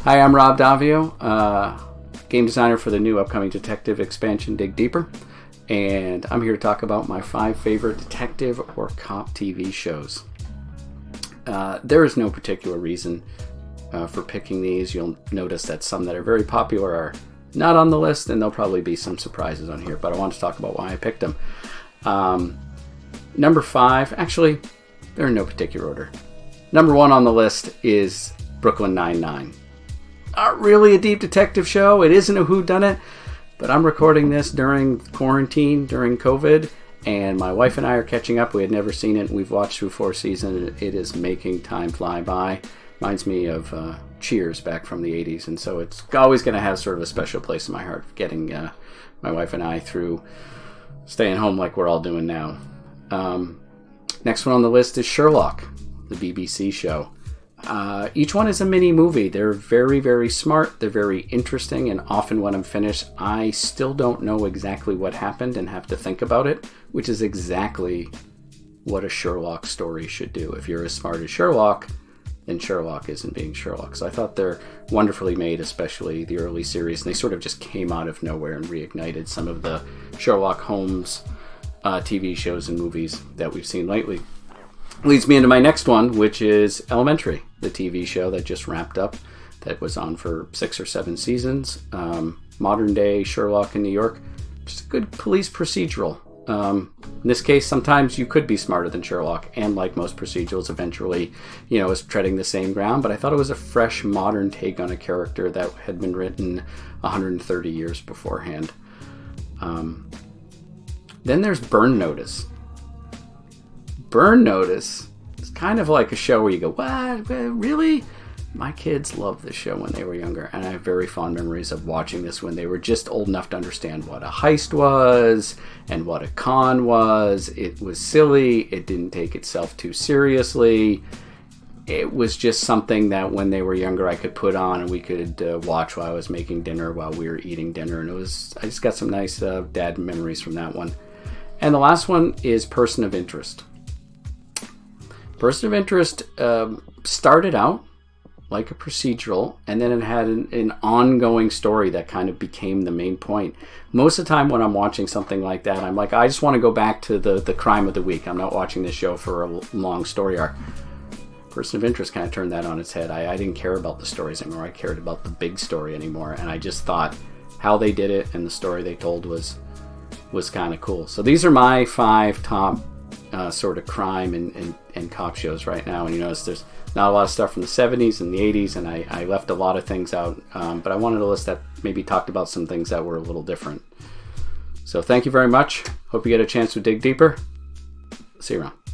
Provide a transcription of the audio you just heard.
Hi, I'm Rob Daviau, game designer for the new upcoming Detective expansion, Dig Deeper, and I'm here to talk about my 5 favorite detective or cop TV shows. There is no particular reason for picking these. You'll notice that some that are very popular are not on the list, and there'll probably be some surprises on here, but I want to talk about why I picked them. Number 5, actually, they're in no particular order. Number 1 on the list is Brooklyn Nine-Nine. Not really a deep detective show. It isn't a whodunit, but I'm recording this during quarantine, during COVID, and my wife and I are catching up. We had never seen it. We've watched through 4 seasons. It is making time fly by. Reminds me of Cheers back from the 80s, and so it's always going to have sort of a special place in my heart, getting my wife and I through staying home like we're all doing now. Next one on the list is Sherlock, the BBC show. Each one is a mini movie. They're very, very smart. They're very interesting, and often when I'm finished, I still don't know exactly what happened and have to think about it, which is exactly what a Sherlock story should do. If you're as smart as Sherlock, then Sherlock isn't being Sherlock. So I thought they're wonderfully made, especially the early series, and they sort of just came out of nowhere and reignited some of the Sherlock Holmes TV shows and movies that we've seen lately. Leads me into my next one, which is Elementary, the TV show that just wrapped up, that was on for 6 or 7 seasons. Modern day Sherlock in New York. Just a good police procedural. In this case, sometimes you could be smarter than Sherlock, and like most procedurals, eventually, is treading the same ground. But I thought it was a fresh, modern take on a character that had been written 130 years beforehand. Then there's Burn Notice. Burn Notice is kind of like a show where you go, what? Really? My kids loved this show when they were younger, and I have very fond memories of watching this when they were just old enough to understand what a heist was and what a con was. It was silly. It didn't take itself too seriously. It was just something that when they were younger I could put on and we could watch while I was making dinner, while we were eating dinner, and I just got some nice dad memories from that one. And the last one is Person of Interest. Person of Interest started out like a procedural, and then it had an ongoing story that kind of became the main point. Most of the time when I'm watching something like that, I'm like, I just want to go back to the crime of the week. I'm not watching this show for a long story arc. Person of Interest kind of turned that on its head. I didn't care about the stories anymore. I cared about the big story anymore, and I just thought how they did it and the story they told was kind of cool. So these are my 5 top sort of crime and cop shows right now. And you notice there's not a lot of stuff from the 70s and the 80s, and I left a lot of things out, but I wanted a list that maybe talked about some things that were a little different. So thank you very much. Hope you get a chance to dig deeper. See you around.